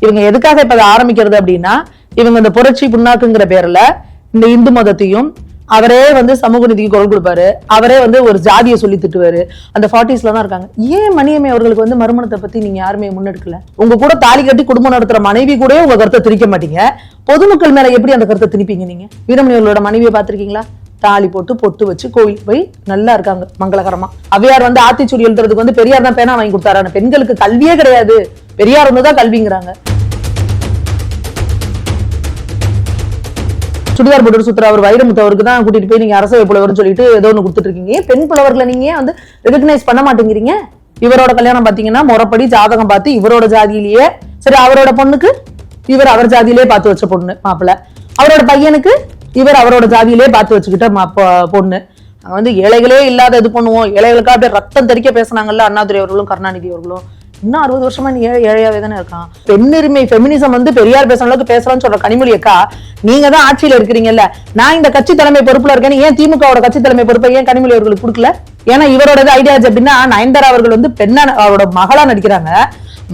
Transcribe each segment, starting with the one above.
இவங்க எதுக்காக இப்ப அதை ஆரம்பிக்கிறது அப்படின்னா, இவங்க இந்த புரட்சி புண்ணாக்குங்கிற பேர்ல இந்த இந்து மதத்தையும் அவரே வந்து சமூக நீதிக்கு குரல் கொடுப்பாரு, அவரே வந்து ஒரு ஜாதியை சொல்லி திட்டுவாரு. அந்த 40s தான் இருக்காங்க. ஏன் மணியம்மை அவர்களுக்கு வந்து மறுமணத்தை பத்தி நீங்க யாருமே முன்னெடுக்கல? உங்க கூட தாலி கட்டி குடும்பம் நடத்துற மனைவி கூட உங்க கருத்தை திணிக்க மாட்டீங்க, பொதுமக்கள் மேல எப்படி அந்த கருத்தை திணிப்பீங்க? நீங்க வீரமணி அவர்களோட மனைவியை பாத்திருக்கீங்களா? தாலி போட்டு பொட்டு வச்சு கோவிலுக்கு போய் நல்லா இருக்காங்க மங்களகரமா. அவையார் வந்து ஆத்திச்சூடி எழுதுறதுக்கு வந்து பெரியார் தான் பேனா வாங்கி கொடுத்தாரு. பெண்களுக்கு கல்வியே கிடையாது, பெரியார் வந்துதான் கல்விங்கிறாங்க. சுடிதார் போட்டு சுத்துற அவர் வைரமுத்து அவருக்கு தான் கூட்டிட்டு போய் நீங்க அரசவை புலவர்னு சொல்லிட்டு ஏதோ ஒண்ணு கொடுத்துட்டு இருக்கீங்க. பெண் புலவர்களை நீங்க வந்து ரெகக்னைஸ் பண்ண மாட்டேங்கிறீங்க. இவரோட கல்யாணம் பாத்தீங்கன்னா முறைப்படி ஜாதகம் பார்த்து இவரோட ஜாதியிலேயே, சரி அவரோட பொண்ணுக்கு இவர் அவர் ஜாதியிலேயே பார்த்து வச்ச பொண்ணு மாப்பிள்ள, அவரோட பையனுக்கு இவர் அவரோட ஜாதியிலேயே பார்த்து வச்சுக்கிட்ட பொண்ணு. நாங்க வந்து ஏழைகளே இல்லாத இது பண்ணுவோம், ஏழைகளுக்காக அப்படியே ரத்தம் தெரிக்க பேசினாங்கல்ல அண்ணாதுரை அவர்களும் கருணாநிதி அவர்களும். இன்னும் 60 வருஷமா நீ ஏழையாவே தானே இருக்கான். பெண்ணுரிமை பெமினிசம் வந்து பெரியார் பேசுற அளவுக்கு பேசலாம்னு சொல்ற கனிமொழி அக்கா, நீங்க தான் ஆட்சியில இருக்கிறீங்கல்ல, நான் இந்த கட்சி தலைமை பொறுப்புல இருக்கேன், ஏன் திமுகவோட கட்சி தலைமை பொறுப்பை ஏன் கனிமொழி அவர்களுக்கு கொடுக்கல? ஏன்னா இவரோட ஐடியாச்சு அப்படின்னா, நயன்தாரா அவர்கள் வந்து பெண்ணா அவரோட மகளா நடிக்கிறாங்க,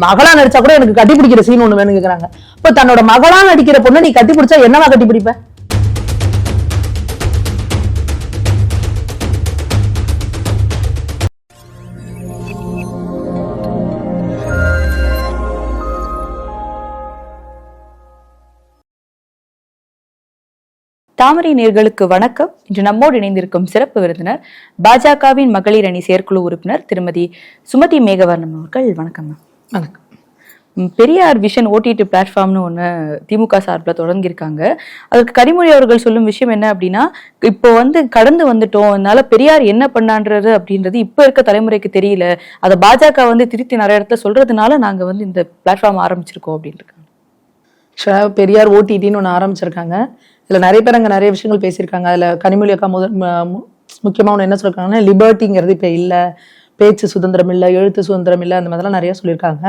மகளா நடிச்சா கூட எனக்கு கட்டி பிடிக்கிற சீன் ஒண்ணு வேணும்னு கேக்குறாங்க. இப்ப தன்னோட மகளா நடிக்கிற பொண்ணு நீ கட்டி பிடிச்சா என்னவா கட்டி பிடிப்ப? தாமரை நேயர்களுக்கு வணக்கம். இன்று நம்மோடு இணைந்திருக்கும் சிறப்பு விருந்தினர் பாஜகவின் மகளிர் அணி செயற்குழு உறுப்பினர் திருமதி சுமதி மேகவர்ணம் அவர்கள். வணக்கம். வணக்கம். பெரியார் விஷன் ஓடிடி பிளாட்ஃபார்ம்னு ஒன்று திமுக சார்பில் தொடங்கியிருக்காங்க. அதுக்கு கனிமொழி அவர்கள் சொல்லும் விஷயம் என்ன அப்படின்னா, இப்போ வந்து கடந்து வந்துட்டோம், அதனால பெரியார் என்ன பண்ணான்றது அப்படின்றது இப்போ இருக்க தலைமுறைக்கு தெரியல, அதை பாஜக வந்து திருத்தி நிறைய இடத்துல சொல்றதுனால நாங்கள் வந்து இந்த பிளாட்ஃபார்ம் ஆரம்பிச்சிருக்கோம் அப்படின்னு இருக்காங்க. பெரியார் ஓடிடின்னு ஒன்று ஆரம்பிச்சிருக்காங்க. இதுல நிறைய பேர் அங்க நிறைய விஷயங்கள் பேசியிருக்காங்க. அதுல கனிமொழி அக்கா முக்கியமா ஒன்று என்ன சொல்லிருக்காங்கன்னா, லிபர்ட்டிங்கிறது இப்ப இல்ல, பேச்சு சுதந்திரம் இல்லை, எழுத்து சுதந்திரம் இல்லை, அந்த மாதிரிலாம் நிறைய சொல்லியிருக்காங்க.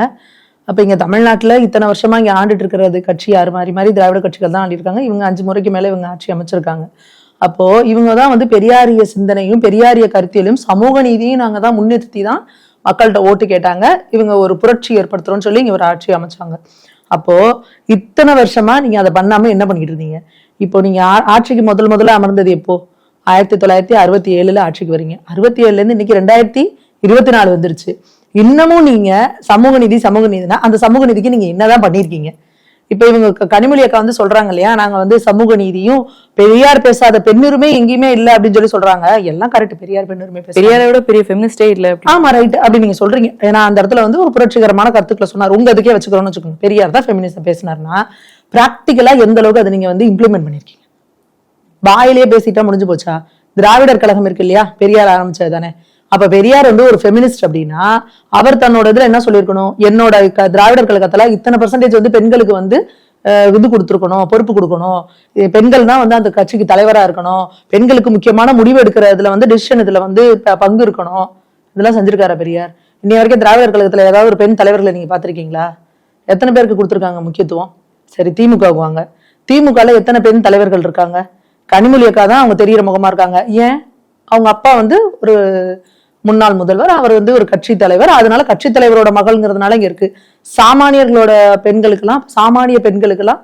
அப்ப இங்க தமிழ்நாட்டுல இத்தனை வருஷமா இங்க ஆண்டுட்டு இருக்கிறது கட்சி யாரு? மாதிரி திராவிட கட்சிகள் தான் ஆண்டிருக்காங்க. இவங்க 5 முறைக்கு மேல இவங்க ஆட்சி அமைச்சிருக்காங்க. அப்போ இவங்கதான் வந்து பெரியாரிய சிந்தனையும் பெரியாரிய கருத்தியலும் சமூக நீதியும் நாங்க தான் முன்னிறுத்தி தான் மக்கள்கிட்ட ஓட்டு கேட்டாங்க. இவங்க ஒரு புரட்சி ஏற்படுத்துறோம்னு சொல்லி இங்க ஒரு ஆட்சி அமைச்சாங்க. அப்போ இத்தனை வருஷமா நீங்க அதை பண்ணாம என்ன பண்ணிக்கிட்டு இருந்தீங்க? இப்போ நீங்க ஆட்சிக்கு முதல்ல அமர்ந்தது எப்போ? 1967 ஆட்சிக்கு வரீங்க. 67 இருந்து இன்னைக்கு 2024 வந்துருச்சு. இன்னமும் நீங்க சமூக நீதினா அந்த சமூக நீதிக்கு நீங்க என்னதான் பண்ணிருக்கீங்க? இப்ப இவங்க கனிமொழி அக்கா வந்து சொல்றாங்க இல்லையா, நாங்க வந்து சமூக நீதியும் பெரியார் பேசாத பெண்ணுரிமை எங்கேயுமே இல்ல அப்படின்னு சொல்லி சொல்றாங்க. எல்லாம் கரெக்ட், பெரியார் பெண்ணுரிமை பெரியாரோட பெரிய ஃபெமினிஸ்டே இல்ல. ஆமா ரைட் அப்படி நீங்க சொல்றீங்க. ஏன்னா அந்த இடத்துல வந்து ஒரு புரட்சிகரமான கருத்துக்களை சொன்னார். உங்க இதுக்கே வச்சுக்கிறோம்னு வச்சுக்கோங்க, பெரியார் தான் ஃபெமினிஸ்ட் பேசினார்னா பிராக்டிகலா எந்த அளவுக்கு அதை நீங்க வந்து இம்ப்ளிமெண்ட் பண்ணிருக்கீங்க? வாயிலே பேசிட்டா முடிஞ்சு போச்சா? திராவிடர் கழகம் இருக்கு இல்லையா, பெரியார் ஆரம்பிச்சது தானே. அப்ப பெரியார் வந்து ஒரு ஃபெமினிஸ்ட் அப்படின்னா அவர் தன்னோட இதுல என்ன சொல்லியிருக்கணும்? என்னோட திராவிடர் கழகத்துல இத்தனை % வந்து பெண்களுக்கு வந்து இது கொடுத்துருக்கணும், பொறுப்பு கொடுக்கணும், பெண்கள் தான் வந்து அந்த கட்சிக்கு தலைவரா இருக்கணும், பெண்களுக்கு முக்கியமான முடிவு எடுக்கிறதுல வந்து டிசிஷன் இதுல வந்து பங்கு இருக்கணும். இதெல்லாம் செஞ்சிருக்காரா பெரியார்? இன்னை வரைக்கும் திராவிடர் கழகத்துல ஏதாவது ஒரு பெண் தலைவர்களை நீங்க பாத்திருக்கீங்களா? எத்தனை பேருக்கு கொடுத்துருக்காங்க முக்கியத்துவம்? சரி, திமுகவுக்குவாங்க, திமுகல எத்தனை பெண் தலைவர்கள் இருக்காங்க? கனிமொழி அக்கா தான் அவங்க தெரியிற முகமா இருக்காங்க. ஏன்? அவங்க அப்பா வந்து ஒரு முன்னாள் முதல்வர், அவர் வந்து ஒரு கட்சி தலைவர், அதனால கட்சி தலைவரோட மகள்ங்கிறதுனால இங்க இருக்கு. சாமானிய பெண்களுக்கெல்லாம்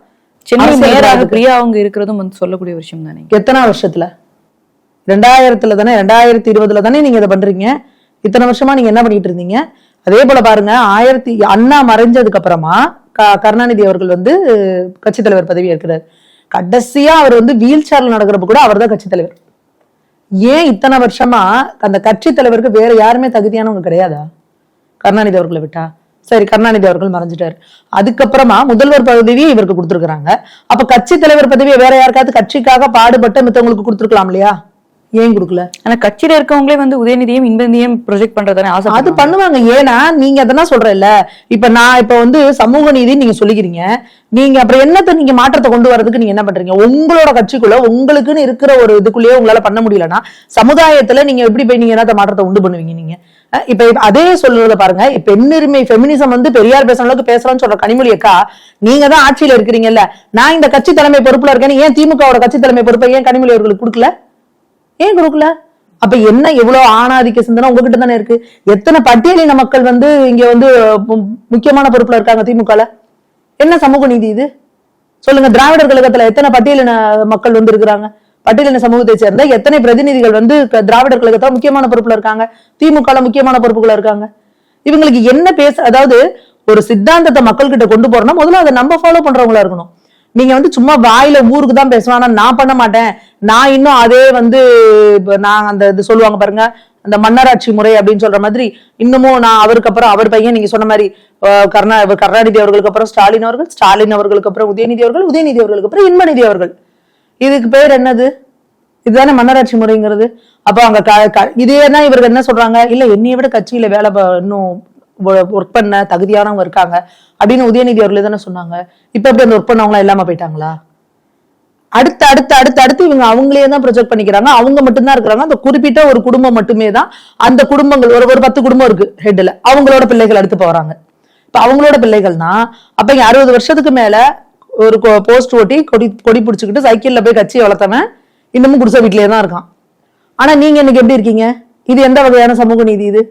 சென்னை மேயராக பிரியா அவங்க இருக்கிறதும் வந்து சொல்லக்கூடிய விஷயம் தானே. எத்தனை வருஷத்துல? 2000 தானே, 2020 தானே நீங்க இதை பண்றீங்க. இத்தனை வருஷமா நீங்க என்ன பண்ணிட்டு இருந்தீங்க? அதே போல பாருங்க, அண்ணா மறைஞ்சதுக்கு அப்புறமா கருணாநிதி அவர்கள் வந்து கட்சி தலைவர் பதவி ஏற்கிறார். கடைசியா அவர் வந்து வீல் சேர்ல நடக்கிறப்ப கூட அவர் தான் கட்சி தலைவர். ஏன் இத்தனை வருஷமா அந்த கட்சி தலைவருக்கு வேற யாருமே தகுதியானவங்க கிடையாதா? கருணாநிதி அவர்களை விட்டா? சரி, கருணாநிதி அவர்கள் மறைஞ்சிட்டாரு, அதுக்கப்புறமா முதல்வர் பதவியை இவருக்கு கொடுத்துருக்காங்க. அப்ப கட்சி தலைவர் பதவியை வேற யாருக்காவது கட்சிக்காக பாடுபட்ட மித்தவங்களுக்கு கொடுத்துருக்கலாம் இல்லையா? ஏன் கொடுக்கல? ஆனா கட்சியில இருக்கவங்களே வந்து உதயநிதியும் இன்பநிதியும் ப்ரொஜெக்ட் பண்றதானே ஆசை. அது பண்ணுவாங்க. ஏன்னா நீங்க அதெல்லாம் சொல்ற இல்ல, இப்ப நான் இப்ப வந்து சமூக நீதி நீங்க சொல்லிக்கிறீங்க, நீங்க அப்புறம் என்னத்தை நீங்க மாற்றத்தை கொண்டு வரதுக்கு நீங்க என்ன பண்றீங்க? உங்களோட கட்சிக்குள்ள உங்களுக்குன்னு இருக்கிற ஒரு இதுக்குள்ளேயே உங்களால பண்ண முடியலன்னா சமுதாயத்துல நீங்க எப்படி போய் நீங்க என்ன மாற்றத்தை உண்டு பண்ணுவீங்க? நீங்க இப்ப அதே சொல்றத பாருங்க. பெண்ணுரிமை பெமினிசம் வந்து பெரியார் பேசுற அளவுக்கு பேசலாம்னு சொல்ற கனிமொழி அக்கா, நீங்க தான் ஆட்சியில இருக்கிறீங்கல்ல, நான் இந்த கட்சி தலைமை பொறுப்புல இருக்கேன், ஏன் திமுகவோட கட்சி தலைமை பொறுப்பை ஏன் கனிமொழி அவர்களுக்கு கொடுக்கல? ஏன் கொடுக்கல? அப்ப என்ன எவ்வளவு ஆணாதிக்க சிந்தனை உங்ககிட்ட தானே இருக்கு. எத்தனை பட்டியலின மக்கள் வந்து இங்க வந்து முக்கியமான பொறுப்புல இருக்காங்க திமுகல? என்ன சமூக நீதி இது? சொல்லுங்க. திராவிடர் கழகத்துல எத்தனை பட்டியலின மக்கள் வந்து இருக்கிறாங்க? பட்டியலின சமூகத்தை சேர்ந்த எத்தனை பிரதிநிதிகள் வந்து திராவிடர் கழகத்துல முக்கியமான பொறுப்புல இருக்காங்க, திமுக முக்கியமான பொறுப்புகள் இருக்காங்க. இவங்களுக்கு என்ன அதாவது ஒரு சித்தாந்தத்தை மக்கள் கிட்ட கொண்டு போறோம்னா முதல்ல அதை நம்ம ஃபாலோ பண்றவங்களா இருக்கணும். நீங்க வந்து சும்மா வாயில ஊருக்கு தான் பேசுவேன், ஆனா நான் பண்ண மாட்டேன், நான் இன்னும் அதே வந்து நான் அந்த இது சொல்லுவாங்க பாருங்க, அந்த மன்னராட்சி முறை அப்படின்னு சொல்ற மாதிரி இன்னமும் நான் அவருக்கு அப்புறம் அவர் பையன் நீங்க சொன்ன மாதிரி கருணாநிதி அவர்களுக்கு அப்புறம் ஸ்டாலின் அவர்கள், ஸ்டாலின் அவர்களுக்கு அப்புறம் உதயநிதி அவர்கள், உதயநிதி அவர்களுக்கு அப்புறம் இன்பநிதி அவர்கள். இதுக்கு பேர் என்னது? இதுதானே மன்னராட்சி முறைங்கிறது. அப்ப அங்க இதேதான் இவர்கள் என்ன சொல்றாங்க, இல்ல என்னைய விட கட்சியில வேலை இன்னும் ஒர்க் பண்ண தகுதியானவங்க இருக்காங்க அப்படின்னு உதயநிதி அவர்கள் தானே சொன்னாங்க. இப்ப எப்படி அந்த ஒர்க் பண்ணவங்களா இல்லாம போயிட்டாங்களா? அடுத்து அடுத்து அடுத்து அடுத்து இவங்க அவங்களே தான் ப்ரொஜெக்ட் பண்ணிக்கிறாங்க. அவங்க மட்டும்தான் இருக்கிறாங்க. அந்த குறிப்பிட்ட ஒரு குடும்பம் மட்டுமே தான். அந்த குடும்பங்கள் ஒரு 10 குடும்பம் இருக்கு ஹெட்ல, அவங்களோட பிள்ளைகள் அடுத்து போறாங்க. இப்ப அவங்களோட பிள்ளைகள்னா அப்ப இங்க 60 வருஷத்துக்கு மேல ஒரு போஸ்ட் ஓட்டி கொடி பிடிச்சுக்கிட்டு சைக்கிள்ல போய் கட்சியை வளர்த்தவன் இன்னமும் குடிசை வீட்டிலேயே தான் இருக்கான். ஆனா நீங்க இன்னைக்கு எப்படி இருக்கீங்க? இது எந்த வகையான சமூக நீதி இது?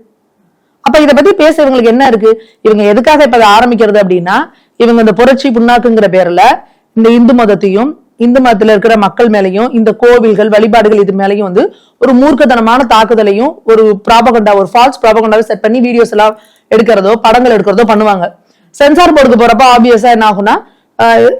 அப்ப இதை பத்தி பேச இவங்களுக்கு என்ன இருக்கு? இவங்க எதுக்காக இப்ப அதை ஆரம்பிக்கிறது அப்படின்னா, இவங்க இந்த புரட்சி புண்ணாக்குங்கிற பேர்ல இந்த இந்து மதத்தையும் இந்து மதத்துல இருக்கிற மக்கள் மேலையும் இந்த கோவில்கள் வழிபாடுகள் இது மேலையும் வந்து ஒரு மூர்க்கத்தனமான தாக்குதலையும் ஒரு ப்ராபகண்டா, ஒரு ஃபால்ஸ் ப்ராபகண்டாவை செட் பண்ணி வீடியோஸ் எல்லாம் எடுக்கிறதோ படங்கள் எடுக்கிறதோ பண்ணுவாங்க. சென்சார் போர்டுக்கு போறப்ப ஆப்வியஸா என்ன ஆகும்னா,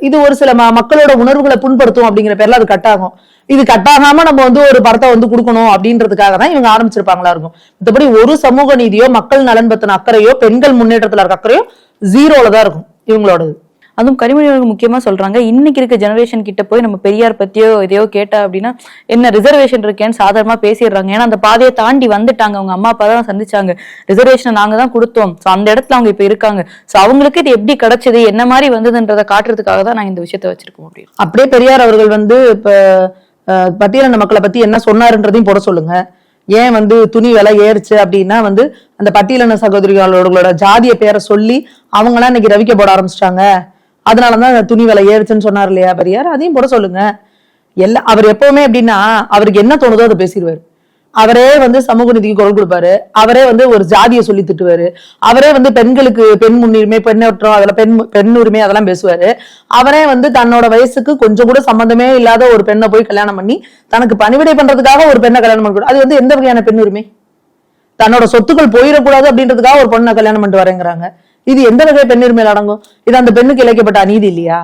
இது ஒரு சில மக்களோட உணர்வுகளை புண்படுத்தும் அப்படிங்கிற பேர்ல அது கட் ஆகும். இது கட் ஆகாம நம்ம வந்து ஒரு படத்தை வந்து கொடுக்கணும் அப்படின்றதுக்காக தான் இவங்க ஆரம்பிச்சிருப்பாங்களா இருக்கும். மற்றபடி ஒரு சமூக நீதியோ மக்கள் நலன் பத்தின அக்கறையோ பெண்கள் முன்னேற்றத்துல இருக்க அக்கறையோ ஜீரோல தான் இருக்கும் இவங்களோடது. அதுவும் கனிமொழி முக்கியமா சொல்றாங்க, இன்னைக்கு இருக்க ஜெனரேஷன் கிட்ட போய் நம்ம பெரியார் பத்தியோ இதையோ கேட்டா அப்படின்னா என்ன ரிசர்வேஷன் இருக்கேன்னு சாதாரணமா பேசிடுறாங்க. ஏன்னா அந்த பாதையை தாண்டி வந்துட்டாங்க, அவங்க அம்மா அப்பா தான் சந்திச்சாங்க, ரிசர்வேஷனை நாங்க தான் கொடுத்தோம், சோ அந்த இடத்துல அவங்க இப்ப இருக்காங்க, சோ அவங்களுக்கு இது எப்படி கிடைச்சது என்ன மாதிரி வந்ததுன்றதை காட்டுறதுக்காக தான் நான் இந்த விஷயத்த வச்சிருக்க முடியும். அப்படியே பெரியார் அவர்கள் வந்து இப்ப பட்டியலின மக்களை பத்தி என்ன சொன்னாருன்றதையும் போட சொல்லுங்க. ஏன் வந்து துணி விலை ஏறுச்சு அப்படின்னா வந்து அந்த பட்டியலின சகோதரிகளோட ஜாதிய பேரை சொல்லி அவங்களாம் இன்னைக்கு ரவிக்க போட ஆரம்பிச்சிட்டாங்க, அதனாலதான் துணி விலை ஏறுச்சுன்னு சொன்னார் இல்லையா பெரியார், அதையும் போட சொல்லுங்க. அவர் எப்பவுமே எப்படின்னா அவருக்கு என்ன தோணுதோ அதை பேசிடுவாரு. அவரே வந்து சமூக நீதிக்கு குரல் கொடுப்பாரு, அவரே வந்து ஒரு ஜாதியை சொல்லி திட்டுவாரு, அவரே வந்து பெண்களுக்கு பெண் முன்னுரிமை பெண்ணேற்றம் அதெல்லாம் பெண் உரிமை அதெல்லாம் பேசுவாரு. அவரே வந்து தன்னோட வயசுக்கு கொஞ்சம் கூட சம்பந்தமே இல்லாத ஒரு பெண்ணை போய் கல்யாணம் பண்ணி தனக்கு பணிவிடை பண்றதுக்காக ஒரு பெண்ணை கல்யாணம் பண்ணக்கூடாது. அது வந்து எந்த வகையான பெண் உரிமை? தன்னோட சொத்துக்கள் போயிடக்கூடாது அப்படின்றதுக்காக ஒரு பொண்ணை கல்யாணம் பண்ணிட்டு வரேங்கிறாங்க. இது எந்த வகை பெண் உரிமையில் அடங்கும்? இது அந்த பெண்ணுக்கு இழைக்கப்பட்ட அநீதி இல்லையா?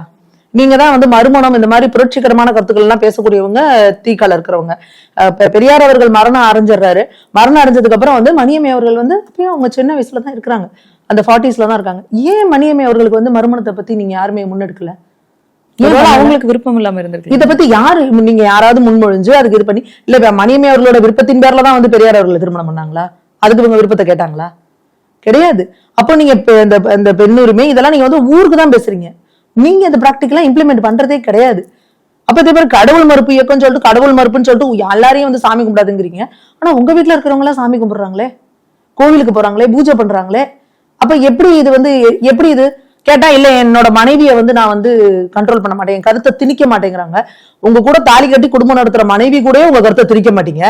நீங்க தான் வந்து மறுமணம் இந்த மாதிரி புரட்சிகரமான கருத்துக்கள் எல்லாம் பேசக்கூடியவங்க தீக்கால இருக்கிறவங்க. பெரியார் அவர்கள் மரணம் அடைஞ்சிடுறாரு. மரணம் அடைஞ்சதுக்கு அப்புறம் வந்து மணியம்மை அவர்கள் வந்து அப்பயும் அவங்க சின்ன வயசுலதான் இருக்கிறாங்க, அந்த 40ஸ்ல தான் இருக்காங்க. ஏன் மணியம்மை அவர்களுக்கு வந்து மறுமணத்தை பத்தி நீங்க யாருமே முன்னெடுக்கல? அவங்களுக்கு விருப்பம் இல்லாம இருந்திருக்கு. இதை பத்தி நீங்க யாராவது முன்மொழிஞ்சு அதுக்கு இது பண்ணி இல்ல மணியம்மை அவர்களோட விருப்பத்தின் பேர்ல தான் வந்து பெரியார் அவர்களை திருமணம் பண்ணாங்களா? அதுக்கு இவங்க விருப்பத்தை கேட்டாங்களா? கிடையாது. அப்போ நீங்க இந்த பெண்ணுரிமை இதெல்லாம் நீங்க வந்து ஊருக்கு தான் பேசுறீங்க, நீங்க இந்த பிராக்டிகலா இம்ப்ளிமெண்ட் பண்றதே கிடையாது. அப்ப இதே மாதிரி கடவுள் மறுப்பு இயக்கம் சொல்லிட்டு கடவுள் மறுப்புன்னு சொல்லிட்டு எல்லாரையும் வந்து சாமி கும்பிடாதுங்கிறீங்க. ஆனா உங்க வீட்டுல இருக்கிறவங்க எல்லாம் சாமி கும்பிடுறாங்களே, கோவிலுக்கு போறாங்களே, பூஜை பண்றாங்களே. அப்ப எப்படி இது வந்து எப்படி இது கேட்டா இல்ல என்னோட மனைவியை வந்து நான் வந்து கண்ட்ரோல் பண்ண மாட்டேன், என் கருத்தை திணிக்க மாட்டேங்கிறாங்க. உங்க கூட தாலி கட்டி குடும்பம் நடத்துற மனைவி கூட உங்க கருத்தை திணிக்க மாட்டீங்க,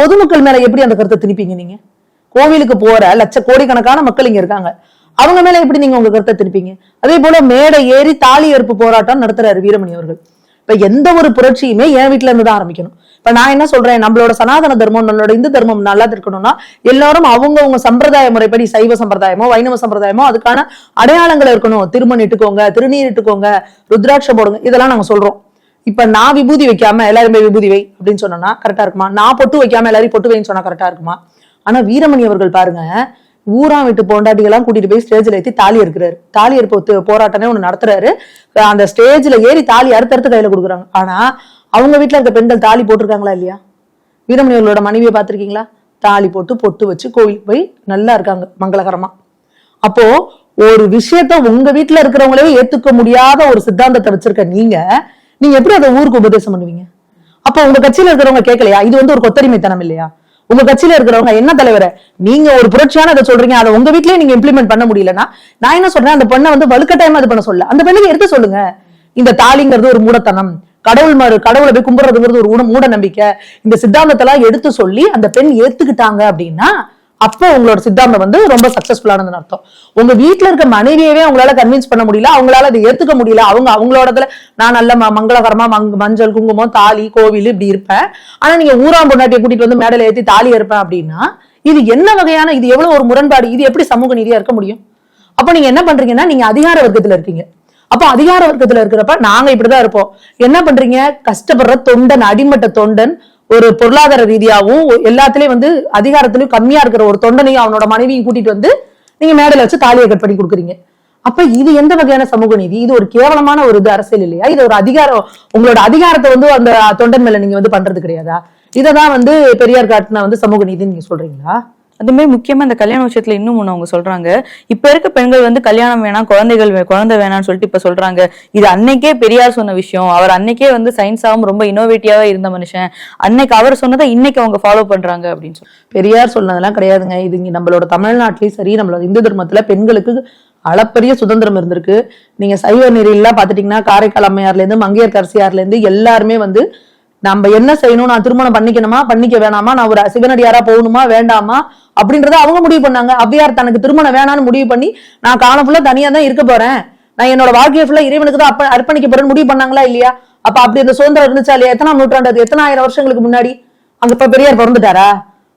பொதுமக்கள் மேல எப்படி அந்த கருத்தை திணிப்பீங்க? நீங்க கோவிலுக்கு போற கோடிக்கணக்கான மக்கள் இங்க இருக்காங்க, அவங்க மேல எப்படி நீங்க உங்க கருத்தை திருப்பீங்க? அதே போல மேடை ஏறி தாலி ஏற்பு போராட்டம் நடத்துறாரு வீரமணி அவர்கள். இப்ப எந்த ஒரு புரட்சியுமே என் வீட்டுல இருந்து தான் ஆரம்பிக்கணும். இப்ப நான் என்ன சொல்றேன், நம்மளோட சனாதன தர்மம் நம்மளோட இந்து தர்மம் நல்லா இருக்கணும்னா எல்லாரும் அவங்க சம்பிரதாய முறைப்படி சைவ சம்பிரதாயமோ வைணவ சம்பிரதாயமோ அதுக்கான அடையாளங்கள் இருக்கணும். திருமணம் இட்டுக்கோங்க, திருநீர் இட்டுக்கோங்க, ருத்ராட்ச போடுங்க, இதெல்லாம் நாங்க சொல்றோம். இப்ப நான் விபூதி வைக்காம எல்லாருமே விபூதி வை அப்படின்னு சொன்னா கரெக்டா இருக்குமா? நான் பொட்டு வைக்காம எல்லாரையும் பொட்டு வைன்னு சொன்னா கரெக்டா இருக்குமா? ஆனா வீரமணி அவர்கள் பாருங்க, ஊரா விட்டு பொண்டாட்டிகள்லாம் கூட்டிட்டு போய் ஸ்டேஜ்ல ஏற்றி தாலி இருக்கிறாரு, தாலி ஏற்பு போராட்டமே ஒண்ணு நடத்துறாரு. அந்த ஸ்டேஜ்ல ஏறி தாலி அறுத்தறுத்து கையில கொடுக்குறாங்க. ஆனா அவங்க வீட்டுல இருக்க பெண்கள் தாலி போட்டிருக்காங்களா இல்லையா? வீரமணி அவர்களோட மனைவியை பார்த்திருக்கீங்களா? தாலி போட்டு பொட்டு வச்சு கோவிலுக்கு போய் நல்லா இருக்காங்க மங்களகரமா. அப்போ ஒரு விஷயத்த உங்க வீட்டுல இருக்கிறவங்களே ஏத்துக்க முடியாத ஒரு சித்தாந்தத்தை வச்சிருக்க நீங்க எப்படி அதை ஊருக்கு உபதேசம் பண்ணுவீங்க? அப்போ உங்க கட்சியில இருக்கிறவங்க கேட்கலையா? இது வந்து ஒரு கொத்தடிமைத்தனம் இல்லையா? உங்க கட்சியில இருக்கிறவங்க என்ன தலைவரை நீங்க ஒரு புரட்சியான அதை சொல்றீங்க, அதை உங்க வீட்லயே நீங்க இம்ப்ளிமெண்ட் பண்ண முடியலன்னா நான் என்ன சொல்றேன், அந்த பெண்ணை வந்து வலுக்கட்டாயமா இது பண்ண சொல்ல, அந்த பெண்ணுக்கு எடுத்து சொல்லுங்க. இந்த தாலிங்கிறது ஒரு மூடத்தனம், கடவுளை போய் கும்பிடுறதுங்கிறது ஒரு மூட நம்பிக்கை, இந்த சித்தாந்தத்தெல்லாம் எடுத்து சொல்லி அந்த பெண் ஏத்துக்கிட்டாங்க அப்படின்னா அப்போ உங்களோட சித்தாந்தம் வந்து ரொம்ப சக்சஸ்ஃபுல்லானதுன்னு அர்த்தம். உங்க வீட்டுல இருக்க மனைவியவே உங்களால கன்வின்ஸ் பண்ண முடியல, அவங்களால அதை ஏத்துக்க முடியல, அவங்களோடதுல நான் நல்ல மங்களகரமா மஞ்சள் குங்குமம் தாலி கோவில் இப்படி இருப்பேன், ஆனா நீங்க ஊராம் பொண்டாட்டியை கூட்டிட்டு வந்து மேடையில ஏத்தி தாலி இருப்பேன் அப்படின்னா இது என்ன வகையான, இது எவ்வளவு ஒரு முரண்பாடு, இது எப்படி சமூக நீதியா இருக்க முடியும்? அப்ப நீங்க என்ன பண்றீங்கன்னா நீங்க அதிகார வர்க்கத்துல இருக்கீங்க. அப்ப அதிகார வர்க்கத்துல இருக்கிறப்ப நாங்க இப்படிதான் இருப்போம். என்ன பண்றீங்க? கஷ்டப்படுற தொண்டன், அடிமட்ட தொண்டன், ஒரு பொருளாதார ரீதியாவும் எல்லாத்திலயும் வந்து அதிகாரத்திலயும் கம்மியா இருக்கிற ஒரு தொண்டனையும் அவனோட மனைவியும் கூட்டிட்டு வந்து நீங்க மேடையில வச்சு தாலியை கட் பண்ணி கொடுக்குறீங்க. அப்ப இது எந்த வகையான சமூக நீதி? இது ஒரு கேவலமான ஒரு இது அரசியல் இல்லையா? இது ஒரு அதிகாரம், உங்களோட அதிகாரத்தை வந்து அந்த தொண்டன் மேல நீங்க வந்து பண்றது கிடையாதா? இததான் வந்து பெரியார் காட்டின வந்து சமூக நீதினு நீங்க சொல்றீங்களா? அதுமே முக்கியமா இந்த கல்யாண விஷயத்துல இன்னும் ஒண்ணு அவங்க சொல்றாங்க, இப்ப இருக்க பெண்கள் வந்து கல்யாணம் வேணாம், குழந்தை வேணாம்னு சொல்லிட்டு இப்ப சொல்றாங்க. இது அன்னைக்கே பெரியார் சொன்ன விஷயம். அவர் அன்னைக்கே வந்து சயின்ஸாவும் ரொம்ப இன்னோவேட்டிவா இருந்த மனுஷன். அன்னைக்கு அவர் சொன்னதை இன்னைக்கு அவங்க ஃபாலோ பண்றாங்க அப்படின்னு சொல்லி. பெரியார் சொன்னதெல்லாம் கிடையாதுங்க. இது இங்க நம்மளோட தமிழ்நாட்டிலயும் சரி, நம்மளோட இந்து தர்மத்துல பெண்களுக்கு அளப்பரிய சுதந்திரம் இருந்திருக்கு. நீங்க சைவ நெறியெல்லாம் பாத்துட்டீங்கன்னா காரைக்கால் அம்மையார்ல இருந்து மங்கையர்கரசியார்ல இருந்து எல்லாருமே வந்து நம்ம என்ன செய்யணும், நான் திருமணம் பண்ணிக்கணுமா பண்ணிக்க வேணாமா, நான் ஒரு சிவனடியாரா போகணுமா வேண்டாமா அப்படின்றத அவங்க முடிவு பண்ணாங்க. ஔவையார் தனக்கு திருமணம் வேணான்னு முடிவு பண்ணி நான் காலம் ஃபுல்லா தனியா தான் இருக்க போறேன், நான் என்னோட வாழ்க்கையை ஃபுல்லா இறைவனுக்கு தான் அர்ப்பணிக்க போறேன்னு முடிவு பண்ணாங்களா இல்லையா? அப்ப அப்படி அந்த சுதந்திரம் இருந்துச்சா இல்லையா? எத்தனாம் நூற்றாண்டு, எத்தனை ஆயிரம் வருஷங்களுக்கு முன்னாடி அங்க இப்ப பெரியார் பிறந்துட்டாரா?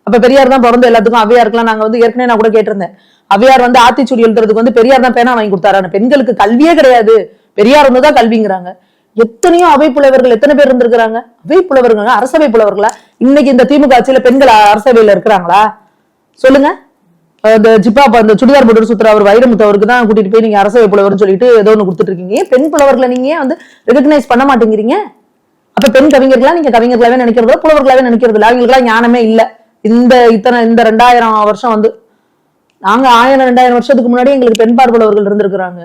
அப்ப பெரியார் தான் பிறந்து எல்லாத்துக்கும். ஔவையாருக்குலாம் நாங்க வந்து ஏற்கனவே நான் கூட கேட்டிருந்தேன், ஔவையார் வந்து ஆத்திச்சூடி எழுதுறதுக்கு வந்து பெரியார் தான் பேனா வாங்கி கொடுத்தாரு. பெண்களுக்கு கல்வியே கிடையாது, பெரியார் வந்துதான் கல்விங்கிறாங்க. எத்தனையோ அவை புலவர்கள் எத்தனை பேர் இருந்திருக்கிறாங்க? அவை புலவர்கள், அரசவை புலவர்களா? இன்னைக்கு இந்த திமுக ஆட்சியில பெண்கள் அரசவையில இருக்கிறாங்களா சொல்லுங்க? இந்த ஜிப்பா அந்த சுடிதார் போட்டு சுத்துற அவர் வைரமுத்து அவருக்கு தான் கூட்டிட்டு போய் நீங்க அரசவை புலவர்னு சொல்லிட்டு ஏதோ ஒண்ணு கொடுத்துட்டு இருக்கீங்க. பெண் புலவர்களை நீங்க வந்து ரெகக்னைஸ் பண்ண மாட்டேங்கிறீங்க. அப்ப பெண் கவிஞர்களா நீங்க கவிஞர்களாவே நினைக்கிறதோ புலவர்களாவே நினைக்கிறது இல்லை. அவங்களுக்குலாம் ஞானமே இல்லை. இந்த 2000 வருஷம் வந்து நாங்க 1000-2000 வருஷத்துக்கு முன்னாடி எங்களுக்கு பெண் பார்ப்பவர்கள் இருந்திருக்கிறாங்க.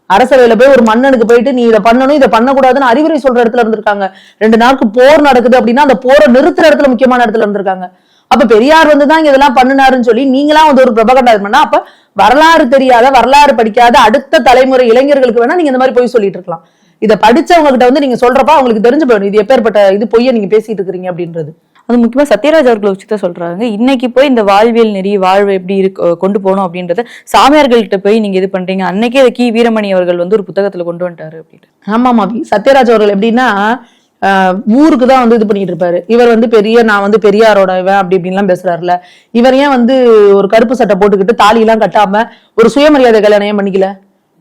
அரசவையில போய் ஒரு மன்னனுக்கு போயிட்டு நீ இதை பண்ணணும் இதை பண்ணக்கூடாதுன்னு அறிவுரை சொல்ற இடத்துல இருந்திருக்காங்க. 2 நாளுக்கு போர் நடக்குது அப்படின்னா அந்த போரை நிறுத்துற இடத்துல முக்கியமான இடத்துல இருந்திருக்காங்க. அப்ப பெரியார் வந்துதான் இதெல்லாம் பண்ணினாருன்னு சொல்லி நீங்களாம் வந்து ஒரு பிரபகண்டா பண்ணா அப்ப வரலாறு தெரியாத, வரலாறு படிக்காத அடுத்த தலைமுறை இளைஞர்களுக்கு வேணா நீங்க இந்த மாதிரி போய் சொல்லிட்டு இருக்கலாம். இதை படிச்சவங்க கிட்ட வந்து நீங்க சொல்றப்ப அவங்களுக்கு தெரிஞ்சு போயிடும் இது எப்பேற்பட்ட இது பொய்ய நீங்க பேசிட்டு இருக்கிறீங்க அப்படின்றது. அது முக்கியமா சத்யராஜ் அவர்கள் வச்சுதான் சொல்றாங்க, இன்னைக்கு போய் இந்த வாழ்வியல் நெறி வாழ்வு எப்படி கொண்டு போகணும் அப்படின்றத சாமியார்கள்ட்ட போய் நீங்க இது பண்றீங்க. அன்னைக்கே கி வீரமணி அவர்கள் வந்து ஒரு புத்தகத்துல கொண்டு வந்துட்டாரு அப்படின்னு. ஆமா, சத்யராஜ் அவர்கள் எப்படின்னா ஊருக்கு தான் வந்து இது பண்ணிட்டு இருப்பாரு. இவர் வந்து நான் வந்து பெரியாரோட இவன் அப்படி இப்படின்லாம் பேசுறாருல. இவர் ஏன் வந்து ஒரு கருப்பு சட்டை போட்டுக்கிட்டு தாலி எல்லாம் கட்டாம ஒரு சுயமரியாதை கல்யாணம் ஏன் பண்ணிக்கல?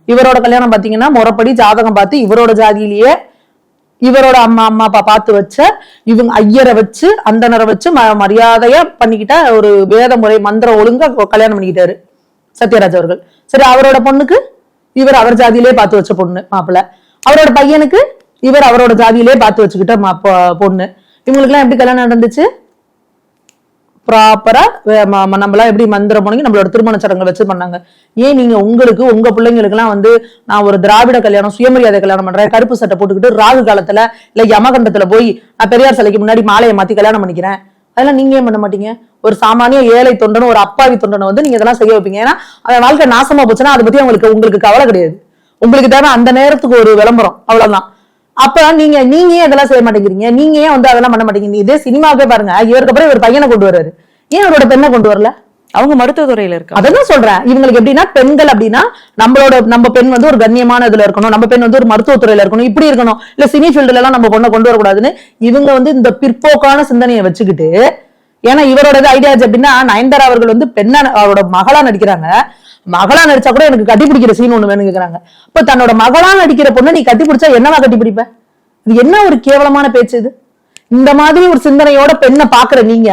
இவரோட கல்யாணம் பாத்தீங்கன்னா முறைப்படி ஜாதகம் பார்த்து இவரோட ஜாதியிலேயே இவரோட அம்மா அப்பா பார்த்து வச்ச இவங்க ஐயரை வச்சு அந்தனரை வச்சு மரியாதையா பண்ணிக்கிட்ட ஒரு வேத முறை மந்திரம் ஒழுங்கா கல்யாணம் பண்ணிக்கிட்டாரு சத்யராஜ் அவர்கள். சரி, அவரோட பொண்ணுக்கு இவர் அவர் ஜாதியிலே பார்த்து வச்ச பொண்ணு மாப்பிள்ள, அவரோட பையனுக்கு இவர் அவரோட ஜாதியிலே பார்த்து வச்சுக்கிட்ட பொண்ணு. இவங்களுக்கு எல்லாம் எப்படி கல்யாணம் நடந்துச்சு? ப்ராப்பரா நம்மளாம் எப்படி மந்திரம் போனீங்க நம்மளோட திருமண சடங்கு வச்சு பண்ணாங்க. ஏன் நீங்க உங்களுக்கு உங்க பிள்ளைங்களுக்கு எல்லாம் வந்து நான் ஒரு திராவிட கல்யாணம் சுயமரியாதை கல்யாணம் பண்றேன், கருப்பு சட்டை போட்டுக்கிட்டு ராகு காலத்துல இல்ல யமகண்டத்துல போய் நான் பெரியார் சிலைக்கு முன்னாடி மாலையை மாத்தி கல்யாணம் பண்ணிக்கிறேன், அதெல்லாம் நீங்க ஏன் பண்ண மாட்டீங்க? ஒரு சாமானிய ஏழை தொண்டனும் ஒரு அப்பாவி தொண்டனும் வந்து நீங்க இதெல்லாம் செய்ய வைப்பீங்க. ஏன்னா அவன் வாழ்க்கை நாசமா போச்சுன்னா அதை பத்தி உங்களுக்கு கவலை கிடையாது. உங்களுக்கு தேவை அந்த நேரத்துக்கு ஒரு விளம்பரம், அவ்வளவுதான். அப்ப நீங்க ஏன் இதெல்லாம் செய்ய மாட்டேங்கிறீங்க? நீங்க ஏன் வந்து அதெல்லாம் பண்ண மாட்டேங்கிறீங்க? இதே சினிமாவே பாருங்க, இவருக்கு அப்புறம் இவர் பையனை கொண்டு வர்றாரு, ஏன் அவரோட பெண்ணை கொண்டு வரல? அவங்க மருத்துவத்துறையில இருக்கு. அதான் சொல்றேன், இவங்களுக்கு எப்படின்னா பெண்கள் அப்படின்னா நம்ம பெண் வந்து ஒரு கண்ணியமான இதுல இருக்கணும், நம்ம பெண் வந்து ஒரு மருத்துவத்துறையில இருக்கணும், இப்படி இருக்கணும், இல்ல சினி ஃபீல்டுல எல்லாம் நம்ம பொண்ணை கொண்டு வரக்கூடாதுன்னு இவங்க வந்து இந்த பிற்போக்கான சிந்தனையை வச்சுக்கிட்டு. ஏன்னா இவரோட ஐடியாஸ் எப்படின்னா நயன்தாரா அவர்கள் வந்து பெண்ணா அவரோட மகளா நடிக்கிறாங்க, மகளா நடிச்சா கூட எனக்கு கட்டிப்பிடிக்கிற சீன் ஒண்ணு வேணும்னு கேக்குறாங்க. இப்ப தன்னோட மகளா நடிக்கிற பொண்ணை நீ கட்டிப்பிடிச்சா என்னவா கட்டிப்பிடிப்ப? இது என்ன ஒரு கேவலமான பேச்சு இது? இந்த மாதிரி ஒரு சிந்தனையோட பெண்ணை பாக்குற நீங்க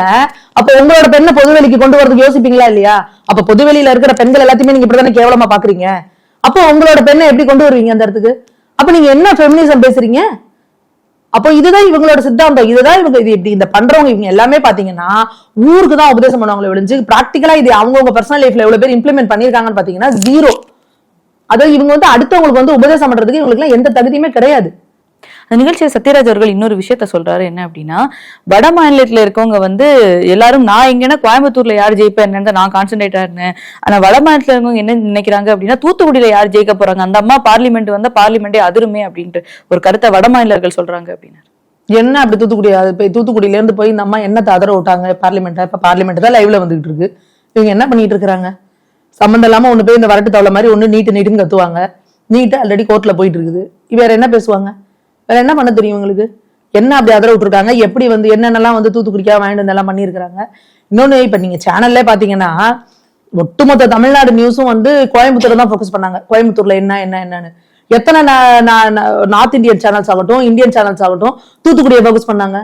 அப்ப உங்களோட பெண்ணை பொதுவெளிக்கு கொண்டு வரதுக்கு யோசிப்பீங்களா இல்லையா? அப்ப பொதுவெளியில இருக்கிற பெண்கள் எல்லாத்தையுமே நீங்க இப்படிதானே கேவலமா பாக்குறீங்க. அப்போ உங்களோட பெண்ணை எப்படி கொண்டு வருவீங்க அந்த இடத்துக்கு? அப்ப நீங்க என்ன ஃபெமினிசம் பேசுறீங்க? அப்போ இதுதான் இவங்களோட சித்தாந்தம், இதுதான் இவங்க இது இப்படி இந்த பண்றவங்க இவங்க எல்லாமே பாத்தீங்கன்னா ஊருக்கு தான் உபதேசம் பண்ணுவாங்களே விழிஞ்சு பிராக்டிகலா இது அவங்கவுங்க பர்சனல் லைஃப்ல எவ்வளவு பேர் இம்ப்ளிமெண்ட் பண்ணிருக்காங்கன்னு பாத்தீங்கன்னா ஜீரோ. அதாவது இவங்க வந்து அடுத்தவங்களுக்கு வந்து உபதேசம் பண்றதுக்கு இவங்களுக்கு எல்லாம் எந்த தகுதியுமே கிடையாது. அந்த நிகழ்ச்சியை சத்யராஜ் அவர்கள் இன்னொரு விஷயத்த சொல்றாரு, என்ன அப்படின்னா வட மாநிலத்துல இருக்கவங்க வந்து எல்லாரும் நான் எங்கன்னா கோயம்புத்தூர்ல யார் ஜெயிப்பேன் என்னன்னு நான் கான்சென்ட்ரேட்டா இருந்தேன், ஆனா வட மாநிலத்துல இருக்கவங்க என்ன நினைக்கிறாங்க அப்படின்னா தூத்துக்குடியில யார் ஜெயிக்க போறாங்க, அந்த அம்மா பார்லிமெண்ட் வந்தா பார்லிமெண்டே அதிருமே அப்படின்ட்டு ஒரு கருத்தை வட மாநிலர்கள் சொல்றாங்க அப்படின்னா. என்ன அப்படி தூத்துக்குடியில இருந்து போய் இந்த அம்மா என்ன ததற விட்டாங்க பார்லிமெண்ட்? இப்ப பார்லிமெண்ட் தான் லைவ்ல வந்துகிட்டு இருக்கு, இவங்க என்ன பண்ணிட்டு இருக்கிறாங்க? சம்மந்தம் இல்லாம ஒண்ணு போய் இந்த வரட்டு தவளை மாதிரி ஒண்ணு நீட்டுன்னு கத்துவாங்க. நீட்டு ஆல்ரெடி கோர்ட்ல போயிட்டு இருக்குது. வேற என்ன பேசுவாங்க? வேற என்ன பண்ண தெரியும் இவங்களுக்கு? என்ன அப்படி அதர விட்டுருக்காங்க? எப்படி வந்து என்னென்னலாம் வந்து தூத்துக்குடிக்கா வாங்கிட்டு வந்து எல்லாம் பண்ணியிருக்கிறாங்க. இன்னொன்னு, இப்ப நீங்க சேனல்ல பாத்தீங்கன்னா ஒட்டுமொத்த தமிழ்நாடு நியூஸும் வந்து கோயம்புத்தூர் தான் ஃபோக்கஸ் பண்ணாங்க. கோயம்புத்தூர்ல என்னன்னு எத்தனை நார்த் இந்தியன் சேனல்ஸ் ஆகட்டும், இந்தியன் சேனல்ஸ் ஆகட்டும் தூத்துக்குடியை ஃபோக்கஸ் பண்ணாங்க.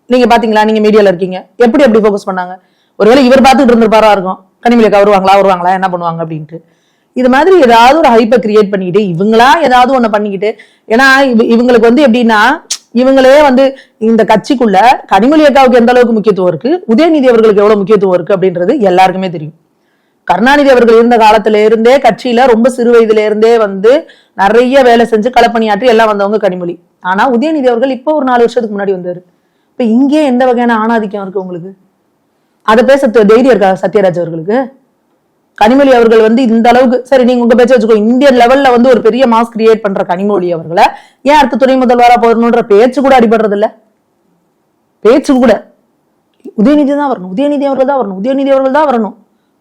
நீங்க பாத்தீங்களா? நீங்க மீடியால இருக்கீங்க, எப்படி ஃபோக்கஸ் பண்ணாங்க? ஒருவேளை இவர் பார்த்துட்டு இருந்திருப்பாரா இருக்கும், கனிமொழிக்கா வருவாங்களா என்ன பண்ணுவாங்க அப்படின்ட்டு. இது மாதிரி ஏதாவது ஒரு ஹைப்பை கிரியேட் பண்ணிக்கிட்டு இவங்களா ஏதாவது ஒண்ணு பண்ணிக்கிட்டு, ஏன்னா இவங்களுக்கு வந்து எப்படின்னா, இவங்களே வந்து இந்த கட்சிக்குள்ள கனிமொழி அக்காவுக்கு எந்த அளவுக்கு முக்கியத்துவம் இருக்கு, உதயநிதி அவர்களுக்கு எவ்வளவு முக்கியத்துவம் இருக்கு அப்படின்றது எல்லாருக்குமே தெரியும். கருணாநிதி அவர்கள் இருந்த காலத்துல இருந்தே கட்சியில ரொம்ப சிறு வயதுல இருந்தே வந்து நிறைய வேலை செஞ்சு களப்பணியாற்றி எல்லாம் வந்தவங்க கனிமொழி. ஆனா உதயநிதி அவர்கள் இப்போ ஒரு 4 வருஷத்துக்கு முன்னாடி வந்தாரு. இப்ப இங்கே எந்த வகையான ஆணாதிக்கம் இருக்கு உங்களுக்கு? அதை பேச தைரியம் இருக்கா சத்யராஜ் அவர்களுக்கு? கனிமொழி அவர்கள் வந்து இந்த அளவுக்கு, சரி நீங்க உங்க பேச்ச வச்சுக்கோ, இந்தியன் லெவல்ல வந்து ஒரு பெரிய மாஸ் கிரியேட் பண்ற கனிமொழி அவர்களை ஏன் அடுத்த துணை முதல்வரா போறணும்ன்ற பேச்சு கூட அடிபடுறது இல்ல. பேச்சு கூட உதயநிதி தான் வரணும், உதயநிதி அவர்கள் தான் வரணும், உதயநிதி அவர்கள் தான் வரணும்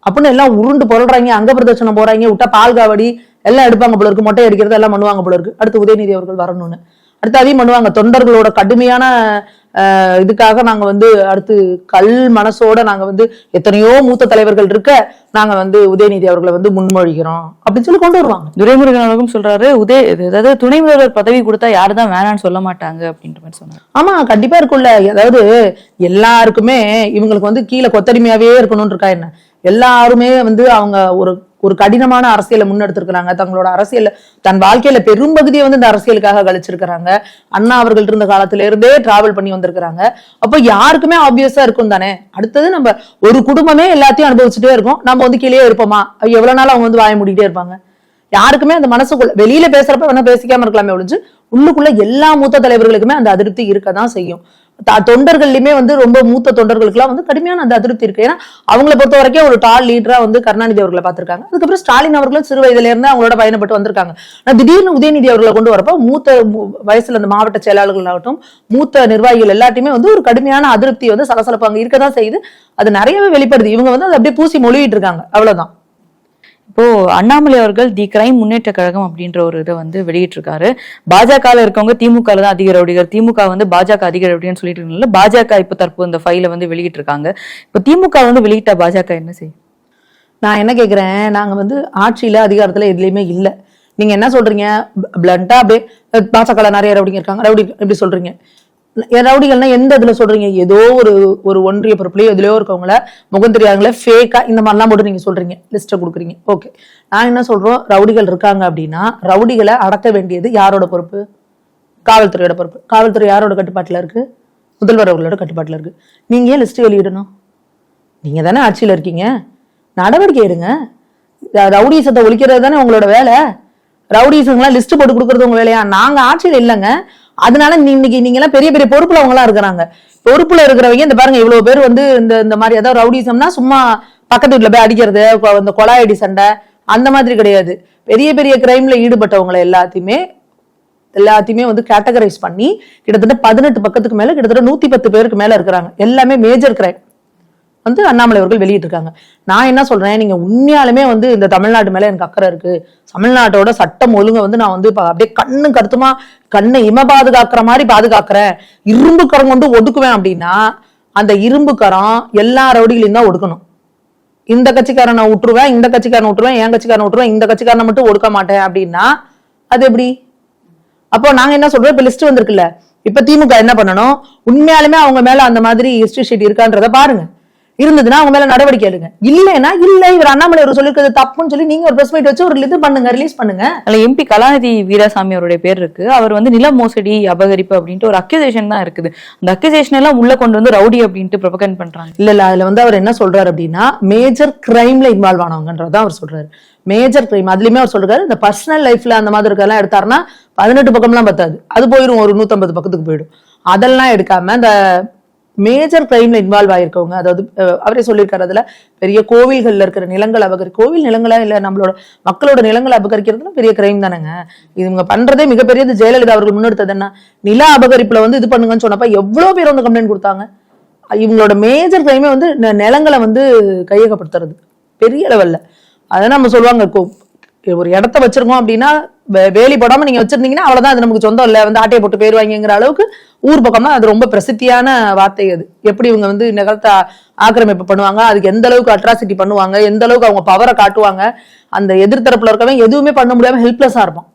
அப்படின்னு எல்லாம் உருண்டு பொருள்றாங்க. அங்க பிரதர்ஷனம் போறாங்க, விட்டா பால் காவடி எல்லாம் எடுப்பாங்க போல இருக்கு, மொட்டை அடிக்கிறது எல்லாம் பண்ணுவாங்க போல இருக்கு. அடுத்து உதயநிதி அவர்கள் வரணும்னு அடுத்து அதையும் பண்ணுவாங்க. தொண்டர்களோட கடுமையான இதுக்காக நாங்க வந்து அடுத்து கல் மனசோட நாங்க வந்து எத்தனையோ மூத்த தலைவர்கள் இருக்க நாங்க வந்து உதயநிதி அவர்களை வந்து முன்மொழிகிறோம் அப்படின்னு சொல்லி கொண்டு வருவாங்க. துரைமுருகன் அவர்களும் சொல்றாரு, அதாவது துணை முதல்வர் பதவி கொடுத்தா யாருதான் வேணான்னு சொல்ல மாட்டாங்க அப்படின்ற மாதிரி சொன்னாங்க. ஆமா, கண்டிப்பா இருக்குல்ல. அதாவது எல்லாருக்குமே இவங்களுக்கு வந்து கீழே கொத்தடிமையாவே இருக்கணும்னு இருக்கா என்ன? எல்லாருமே வந்து அவங்க ஒரு கடினமான அரசியலை முன்னெடுத்திருக்கிறாங்க. தங்களோட அரசியல் தன் வாழ்க்கையில பெரும்பகுதியை வந்து இந்த அரசியலுக்காக கழிச்சிருக்கிறாங்க. அண்ணா அவர்கள் இருந்த காலத்துல இருந்தே டிராவல் பண்ணி வந்திருக்கிறாங்க. அப்போ யாருக்குமே ஆப்வியஸா இருக்கும் தானே. அடுத்தது நம்ம ஒரு குடும்பமே எல்லாத்தையும் அனுபவிச்சுட்டே இருக்கோம், நம்ம வந்து கீழே இருப்போமா? எவ்வளவு நாள் அவங்க வந்து வாய மூடிட்டே இருப்பாங்க? யாருக்குமே அந்த மனசுக்குள்ள வெளியில பேசுறப்ப வேணா பேசிக்காம இருக்கலாமே ஒழிஞ்சு உள்ளுக்குள்ள எல்லா மூத்த தலைவர்களுக்குமே அந்த அதிருப்தி இருக்கதான் செய்யும். தொண்டர்கள்லயுமே வந்து ரொம்ப மூத்த தொண்டர்களுக்கு எல்லாம் வந்து கடுமையான அந்த அதிருப்தி இருக்கு. ஏன்னா அவங்களை பொறுத்த வரைக்கும் ஒரு டால் லீடரா வந்து கருணாநிதி அவர்களை பார்த்திருக்காங்க. அதுக்கப்புறம் ஸ்டாலின் அவர்களும் சிறு வயதுல இருந்து அவங்களோட பயணப்பட்டு வந்திருக்காங்க. திடீர்னு உதயநிதி அவர்களை கொண்டு வரப்போ மூத்த வயசுல அந்த மாவட்ட செயலாளர்கள் ஆகட்டும், மூத்த நிர்வாகிகள் எல்லாத்தையுமே வந்து ஒரு கடுமையான அதிருப்தி வந்து சலசலப்பு அங்க இருக்கதான் செய்யுது. அது நிறையவே வெளிப்படுது. இவங்க வந்து அதை அப்படியே பூசி மொழிகிட்டு இருக்காங்க, அவ்வளவுதான். இப்போ அண்ணாமலை அவர்கள் தி கிரைம் முன்னேற்ற கழகம் அப்படின்ற ஒரு இதை வந்து வெளியிட்டிருக்காரு. பாஜகல இருக்கவங்க திமுக தான் அதிக ரவுடிகள், திமுக வந்து பாஜக அதிக ரவுடின்னு சொல்லிட்டு இருக்கனால பாஜக இப்ப தற்போது இந்த ஃபைலை வந்து வெளியிட்டு இருக்காங்க. இப்போ திமுக வந்து வெளியிட்ட பாஜக என்ன செய்யும்? நான் என்ன கேக்குறேன், நாங்க வந்து ஆட்சியில அதிகாரத்துல எதுலயுமே இல்ல. நீங்க என்ன சொல்றீங்க? பிளண்டா அப்படியே பாஜக நிறைய ரவுடிங்க இருக்காங்க, ரவுடி எப்படி சொல்றீங்க? ரவுடிகள்னா எந்த இதுல சொல்றீங்க? ஏதோ ஒரு ஒன்றிய பொறுப்புலயோ எதுலயோ இருக்கவங்கள முகம் தெரியாதவங்கள ஃபேக்கா இந்த மாதிரிலாம் போட்டு நீங்க சொல்றீங்க, லிஸ்ட்டை கொடுக்குறீங்க. ஓகே, நான் என்ன சொல்றோம், ரவுடிகள் இருக்காங்க அப்படின்னா ரவுடிகளை அடக்க வேண்டியது யாரோட பொறுப்பு? காவல்துறையோட பொறுப்பு. காவல்துறை யாரோட கட்டுப்பாட்டுல இருக்கு? முதல்வர் அவர்களோட கட்டுப்பாட்டுல இருக்கு. நீங்க ஏன் லிஸ்ட் வெளியிடணும்? நீங்க தானே ஆட்சியில இருக்கீங்க, நடவடிக்கை எடுங்க. ரவுடிசத்தை ஒழிக்கிறது தானே உங்களோட வேலை. ரவுடிசங்கெல்லாம் லிஸ்ட் போட்டு கொடுக்கறது உங்க வேலையா? நாங்க ஆட்சியில இல்லைங்க, அதனால இன்னைக்கு நீங்க எல்லாம் பெரிய பெரிய பொறுப்புல அவங்க எல்லாம் இருக்கிறாங்க. பொறுப்புல இருக்கிறவங்க இந்த பாருங்க இவ்வளவு பேர் வந்து இந்த மாதிரி ஏதாவது ரவுடிசம்னா சும்மா பக்கத்து வீட்டுல போய் அடிக்கிறது, இந்த கொலாயடி சண்டை அந்த மாதிரி கிடையாது. பெரிய பெரிய கிரைம்ல ஈடுபட்டவங்களை எல்லாத்தையுமே வந்து கேட்டகரைஸ் பண்ணி கிட்டத்தட்ட 18 பக்கத்துக்கு மேல கிட்டத்தட்ட 110 பேருக்கு மேல இருக்கிறாங்க. எல்லாமே மேஜர் கிரைம் வந்து அண்ணாமலை அவர்கள் வெளியிட்டிருக்காங்க. நான் என்ன சொல்றேன், நீங்க உண்மையாலுமே வந்து இந்த தமிழ்நாடு மேல எனக்கு அக்கறை இருக்கு, தமிழ்நாட்டோட சட்டம் ஒழுங்க வந்து நான் வந்து அப்படியே கண்ணு கருத்துமா கண்ணை பாதுகாக்கிற மாதிரி பாதுகாக்கிறேன், இரும்பு கரம் கொண்டு ஒடுக்குவேன் அப்படின்னா அந்த இரும்பு கரம் எல்லா ரவுடிகளையும் தான் ஒடுக்கணும். இந்த கட்சிக்காரனை விட்டுருவேன், இந்த கட்சிக்காரனை விட்டுருவேன், என் கட்சிக்காரனை விட்டுருவேன், இந்த கட்சிக்காரனை மட்டும் ஒடுக்க மாட்டேன் அப்படின்னா அது எப்படி? அப்போ நாங்க என்ன சொல்றோம், இப்ப லிஸ்ட் வந்திருக்குல்ல, இப்ப திமுக என்ன பண்ணணும், உண்மையாலுமே அவங்க மேல அந்த மாதிரி ஹிஸ்டரி ஷீட் இருக்கான்றத பாருங்க. இருந்ததுன்னா அவங்க மேல நடவடிக்கை எடுங்க. இல்லைன்னா இல்ல இவர் அண்ணாமலை அவர் சொல்லிருக்கிறது தப்புன்னு சொல்லி நீங்க ஒரு பிரஸ் மீட் வச்சு ஒரு இது பண்ணுங்க, ரிலீஸ் பண்ணுங்க. அதுல எம்பி கலாநிதி வீராசாமி அவருடைய பேர் இருக்கு. அவர் வந்து நில மோசடி அபகரிப்பு அப்படின்ட்டு ஒரு அக்யூசேஷன் தான் இருக்குது. அந்த அக்யூசேஷன் எல்லாம் உள்ள கொண்டு வந்து ரவுடி அப்படின்ட்டு ப்ரொபகண்ட் பண்றாங்க. இல்ல அதுல வந்து அவர் என்ன சொல்றாரு அப்படின்னா மேஜர் கிரைம்ல இன்வால்வ் ஆனவங்கன்றதான் அவர் சொல்றாரு. மேஜர் கிரைம் அதுலயுமே அவர் சொல்றாரு, இந்த பர்சனல் லைஃப்ல அந்த மாதிரி இருக்கெல்லாம் எடுத்தாருன்னா 18 பக்கம்லாம் பத்தாது, அது போயிடும், ஒரு 150 பக்கத்துக்கு போயிடும். அதெல்லாம் எடுக்காம இந்த மேஜர் கிரைம்ல இன்வால்வ் ஆயிருக்கவங்க, அதாவது அவரே சொல்லியிருக்காரு, அதுல பெரிய கோவில்கள்ல இருக்கிற நிலங்கள் கோவில் நிலங்களா இல்ல நம்மளோட மக்களோட நிலங்களை அபகரிக்கிறதுலாம் பெரிய கிரைம் தானேங்க. இவங்க பண்றதே மிகப்பெரியது. ஜெயலலிதா அவர்கள் முன்னெடுத்தது என்ன, நில அபகரிப்புல வந்து இது பண்ணுங்கன்னு சொன்னப்ப எவ்வளவு பேர் வந்து கம்ப்ளைண்ட் கொடுத்தாங்க. இவங்களோட மேஜர் கிரைமே வந்து நிலங்களை வந்து கையகப்படுத்துறது. பெரிய லெவல்ல. அதான் நம்ம சொல்லுவாங்க, ஒரு இடத்த வச்சிருக்கோம் அப்படின்னா வேலி போடாம நீங்க வச்சிருந்தீங்கன்னா அவ்வளவுதான், அது நமக்கு சொந்தம் இல்ல, வந்து ஆட்டையை போட்டு போயிருவாங்கிற அளவுக்கு ஊர் பக்கம்னா அது ரொம்ப பிரசித்தியான வார்த்தை. அது எப்படி இவங்க வந்து நிலத்தை ஆக்கிரமிப்பு பண்ணுவாங்க, அதுக்கு எந்த அளவுக்கு அட்ராசிட்டி பண்ணுவாங்க, எந்த அளவுக்கு அவங்க பவரை காட்டுவாங்க, அந்த எதிர்த்தரப்புல இருக்கவங்க எதுவுமே பண்ண முடியாம ஹெல்ப்லெஸ்ஸா இருப்பான்.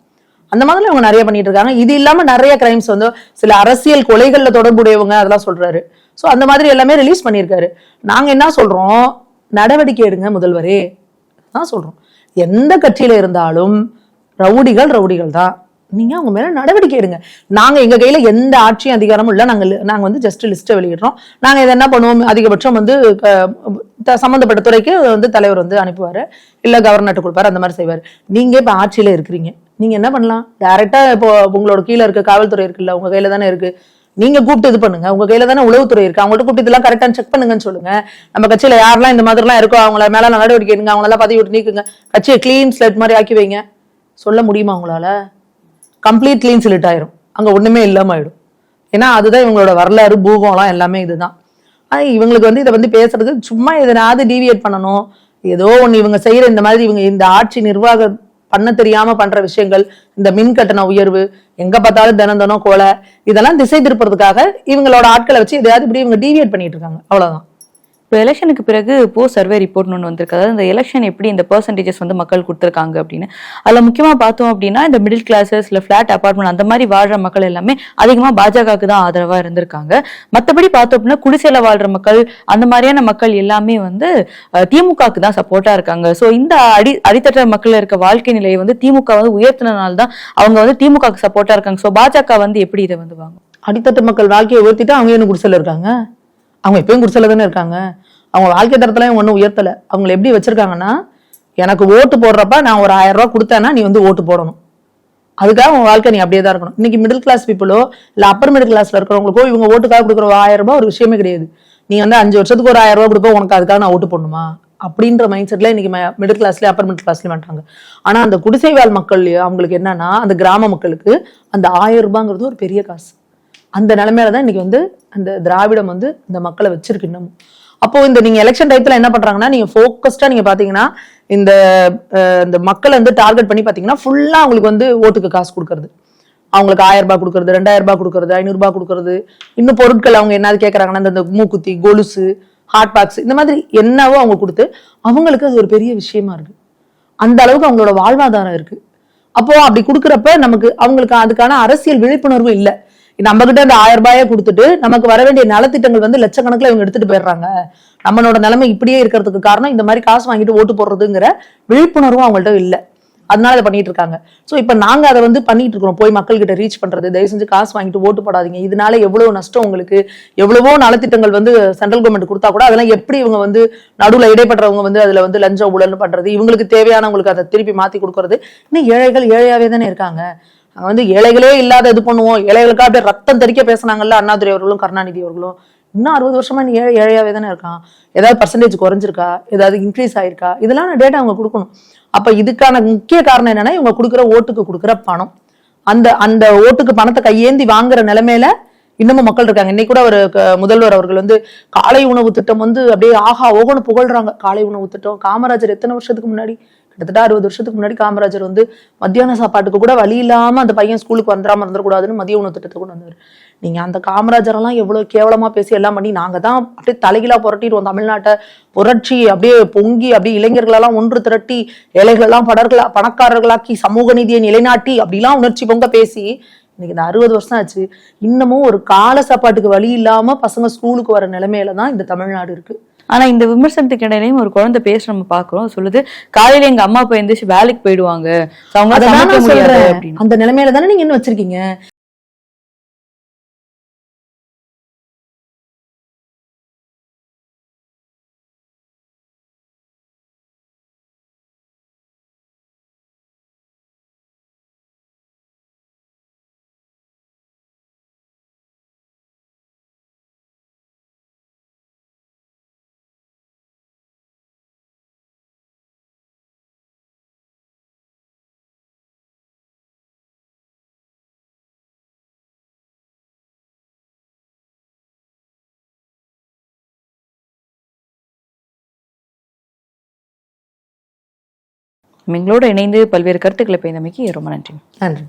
அந்த மாதிரி அவங்க நிறைய பண்ணிட்டு இருக்காங்க. இது இல்லாம நிறைய கிரைம்ஸ் வந்து சில அரசியல் கொலைகள்ல தொடர்புடையவங்க அதெல்லாம் சொல்றாரு. சோ அந்த மாதிரி எல்லாமே ரிலீஸ் பண்ணியிருக்காரு. நாங்க என்ன சொல்றோம், நடவடிக்கை எடுங்க முதல்வரே தான் சொல்றோம். எந்த கட்சியில இருந்தாலும் ரவுடிகள் ரவுடிகள் தான், நீங்க அவங்க மேல நடவடிக்கை எடுங்க. நாங்க எங்க கையில எந்த ஆட்சியும் அதிகாரமும் இல்ல, நாங்க வந்து ஜஸ்ட் லிஸ்ட்டை வெளியிடுறோம். நாங்க இதை என்ன பண்ணுவோம், அதிகபட்சம் வந்து சம்பந்தப்பட்ட துறைக்கு வந்து தலைவர் வந்து அனுப்புவாரு, இல்ல கவர்னர்ட்டு கொடுப்பாரு, அந்த மாதிரி செய்வாரு. நீங்க இப்ப ஆட்சியில இருக்கிறீங்க, நீங்க என்ன பண்ணலாம், டைரக்டா இப்போ உங்களோட கீழே இருக்க காவல்துறை இருக்குல்ல, உங்க கையில தானே இருக்கு, நீங்க கூப்பிட்டு இது பண்ணுங்க. உங்க கையில தானே உளவுத்துறை இருக்கு, அவங்கள்ட்ட கூப்பிட்டு இதெல்லாம் கரெக்டா செக் பண்ணுங்கன்னு சொல்லுங்க. நம்ம கட்சியில யாரெல்லாம் இந்த மாதிரி எல்லாம் இருக்கோ அவங்கள மேல நடவடிக்கை எடுங்க, அவங்க எல்லாம் பதவி விட்டு நீக்குங்க, கட்சியை கிளீன் ஸ்லெட் மாதிரி ஆக்கி வைங்க. சொல்ல முடியுமா உங்களால? கம்ப்ளீட் கிளீன் ஸ்லெட் ஆயிரும், அங்க ஒண்ணுமே இல்லாம ஆயிடும். ஏன்னா அதுதான் இவங்களோட வரலாறு, பூகோளம் எல்லாமே இதுதான். இவங்களுக்கு வந்து இதை வந்து பேசுறது சும்மா எதனாவது டீவியேட் பண்ணணும், ஏதோ ஒண்ணு இவங்க செய்யற இந்த மாதிரி இவங்க இந்த ஆட்சி நிர்வாகம் பண்ண தெரியாம பண்ற விஷயங்கள், இந்த மின் கட்டண உயர்வு, எங்க பார்த்தாலும் தினம் தினம் கொலை, இதெல்லாம் திசை திருப்பறதுக்காக இவங்களோட ஆட்களை வச்சு எதையாவது இப்படி இவங்க டீவியேட் பண்ணிட்டு இருக்காங்க, அவ்வளவுதான். இப்போ எலெக்ஷனுக்கு பிறகு போஸ்ட் சர்வே ரிப்போர்ட்னு ஒன்று வந்திருக்கு. அதாவது இந்த எலெக்ஷன் எப்படி இந்த பெர்சன்டேஜஸ் வந்து மக்கள் கொடுத்துருக்காங்க அப்படின்னு. அதில் முக்கியமாக பார்த்தோம் அப்படின்னா இந்த மிடில் கிளாஸஸ் இல்லை ஃபிளாட் அபார்ட்மெண்ட் அந்த மாதிரி வாழ்ற மக்கள் எல்லாமே அதிகமாக பாஜகவுக்கு தான் ஆதரவாக இருந்திருக்காங்க. மற்றபடி பார்த்தோம் அப்படின்னா குடிசையில் வாழ்ற மக்கள், அந்த மாதிரியான மக்கள் எல்லாமே வந்து திமுகவுக்கு தான் சப்போர்ட்டாக இருக்காங்க. ஸோ இந்த அடித்தட்ட மக்கள் இருக்க வாழ்க்கை நிலையை வந்து திமுக வந்து உயர்த்தினால தான் அவங்க வந்து திமுகவுக்கு சப்போர்ட்டாக இருக்காங்க. ஸோ பாஜக வந்து எப்படி இதை வந்து வாங்க, அடித்தட்ட மக்கள் வாழ்க்கையை உயர்த்திட்டு அவங்க என்ன குடிசையில் இருக்காங்க, அவங்க எப்பயும் குடிசையில தானே இருக்காங்க. அவங்க வாழ்க்கை தரத்துல ஒன்றும் உயர்த்தல. அவங்களை எப்படி வச்சிருக்காங்கன்னா, எனக்கு ஓட்டு போடுறப்ப நான் ஒரு 1000 ரூபாய் கொடுத்தேன்னா நீ வந்து ஓட்டு போடணும், அதுக்காக உங்க வாழ்க்கை நீ அப்படியே தான் இருக்கணும். இன்னைக்கு மிடில் கிளாஸ் பீப்புளோ இல்ல அப்பர் மிடில் கிளாஸ்ல இருக்கிறவங்களுக்கோ இவங்க ஓட்டுக்காக கொடுக்குற 1000 ரூபாய் ஒரு விஷயமே கிடையாது. நீ வந்து 5 வருஷத்துக்கு ஒரு 1000 ரூபாய் கொடுப்போம், உனக்கு அதுக்காக நான் ஓட்டு போடணுமா அப்படின்ற மைண்ட் செட்ல இன்னைக்கு மிடில் கிளாஸ்ல அப்பர் மிடில் கிளாஸ்லயும் பண்றாங்க. ஆனா அந்த குடிசை வாழ் மக்கள் அவங்களுக்கு என்னன்னா, அந்த கிராம மக்களுக்கு அந்த 1000 ரூபாங்கிறது ஒரு பெரிய காசு. அந்த நிலைமையிலதான் இன்னைக்கு வந்து அந்த திராவிடம் வந்து இந்த மக்களை வச்சிருக்கு இன்னமும். அப்போ இந்த நீங்க எலெக்ஷன் டைத்துல என்ன பண்றாங்கன்னா, நீங்க போக்கஸ்டா நீங்க பாத்தீங்கன்னா இந்த இந்த மக்களை வந்து டார்கெட் பண்ணி பாத்தீங்கன்னா ஃபுல்லா அவங்களுக்கு வந்து ஓட்டுக்கு காசு கொடுக்கறது, அவங்களுக்கு 1000 ரூபாய் கொடுக்கறது, 2000 ரூபாய் கொடுக்கறது, 500 ரூபாய் கொடுக்கறது, இன்னும் பொருட்கள் அவங்க என்னது கேட்கறாங்கன்னா இந்த மூக்குத்தி, கொலுசு, ஹாட் பாக்ஸ், இந்த மாதிரி என்னவோ அவங்க கொடுத்து அவங்களுக்கு அது ஒரு பெரிய விஷயமா இருக்கு. அந்த அளவுக்கு அவங்களோட வாழ்வாதாரம் இருக்கு. அப்போ அப்படி கொடுக்குறப்ப நமக்கு அவங்களுக்கு அதுக்கான அரசியல் விழிப்புணர்வு இல்லை. நம்ம கிட்ட அந்த 1000 ரூபாயை கொடுத்துட்டு நமக்கு வர வேண்டிய நலத்திட்டங்கள் வந்து லட்சக்கணக்கில் இவங்க எடுத்துட்டு போயிடுறாங்க. நம்மளோட நிலைமை இப்படியே இருக்கிறதுக்கு காரணம் இந்த மாதிரி காசு வாங்கிட்டு ஓட்டு போடுறதுங்கிற விழிப்புணர்வும் அவங்கள்ட்ட இல்லை. அதனால அதை பண்ணிட்டு இருக்காங்க. சோ இப்ப நாங்க அதை வந்து பண்ணிட்டு இருக்கிறோம், போய் மக்கள் கிட்ட ரீச் பண்றது, தயவு செஞ்சு காசு வாங்கிட்டு ஓட்டு போடாதீங்க, இதனால எவ்வளவு நஷ்டம் உங்களுக்கு, எவ்வளவோ நலத்திட்டங்கள் வந்து சென்ட்ரல் கவர்மெண்ட் கொடுத்தா கூட அதெல்லாம் எப்படி இவங்க வந்து நடுவுல இடைப்பட்டவங்க வந்து அதுல வந்து லஞ்ச ஊழல் பண்றது, இவங்களுக்கு தேவையானவங்களுக்கு அதை திருப்பி மாத்தி கொடுக்கறது. இன்னும் ஏழைகள் ஏழையாவே தானே இருக்காங்க. நாங்க வந்து ஏழைகளே இல்லாத இது பண்ணுவோம், ஏழைகளுக்காக அப்படியே ரத்தம் தெறிக்க பேசினாங்கல்ல அண்ணாதுரை அவர்களும் கருணாநிதி அவர்களும். இன்னும் 60 வருஷமா நீ ஏழையாவே தானே இருக்கான். ஏதாவது பர்சன்டேஜ் குறைஞ்சிருக்கா, ஏதாவது இன்க்ரீஸ் ஆயிருக்கா, இதெல்லாம் டேட்டா அவங்க கொடுக்கணும். அப்ப இதுக்கான முக்கிய காரணம் என்னன்னா, இவங்க கொடுக்குற ஓட்டுக்கு கொடுக்குற பணம், அந்த அந்த ஓட்டுக்கு பணத்தை கையேந்தி வாங்குற நிலைமையில இன்னமும் மக்கள் இருக்காங்க. இன்னைக்கு கூட ஒரு முதல்வர் அவர்கள் வந்து காலை உணவு திட்டம் வந்து அப்படியே ஆஹா ஓகோன்னு புகழ்றாங்க. காலை உணவு திட்டம் காமராஜர் எத்தனை வருஷத்துக்கு முன்னாடி, கிட்டத்தட்ட 60 வருஷத்துக்கு முன்னாடி காமராஜர் வந்து மத்தியான சாப்பாட்டுக்கு கூட வழி இல்லாம அந்த பையன் ஸ்கூலுக்கு வந்துடாம இருந்துடக்கூடாதுன்னு மதிய உணவு திட்டத்தை கொண்டு வந்தாரு. நீங்க அந்த காமராஜர் எல்லாம் எவ்வளவு கேவலமா பேசி எல்லாம் பண்ணி நாங்க தான் அப்படியே தலைகீழா புரட்டிடுவோம் தமிழ்நாட்டை, புரட்சி அப்படியே பொங்கி அப்படியே இளைஞர்களெல்லாம் ஒன்று திரட்டி ஏழைகள் எல்லாம் பணக்காரர்களாக்கி சமூக நீதியை நிலைநாட்டி அப்படிலாம் உணர்ச்சி பொங்க பேசி இன்னைக்கு இந்த 60 வருஷம் ஆச்சு, இன்னமும் ஒரு கால சாப்பாட்டுக்கு வழி இல்லாம பசங்க ஸ்கூலுக்கு வர நிலைமையில தான் இந்த தமிழ்நாடு இருக்கு. ஆனா இந்த விமர்சனத்துக்கு இடையிலையும் ஒரு குழந்தை பேச நம்ம பாக்குறோம், சொல்லுது காலையில எங்க அம்மா அப்பா எந்திரிச்சு வேலைக்கு போயிடுவாங்க, அந்த நிலைமையில தானே நீங்க என்ன வச்சிருக்கீங்க. எங்களோட இணைந்து பல்வேறு கருத்துக்களை பயந்தமைக்கு ரொம்ப நன்றி. நன்றி.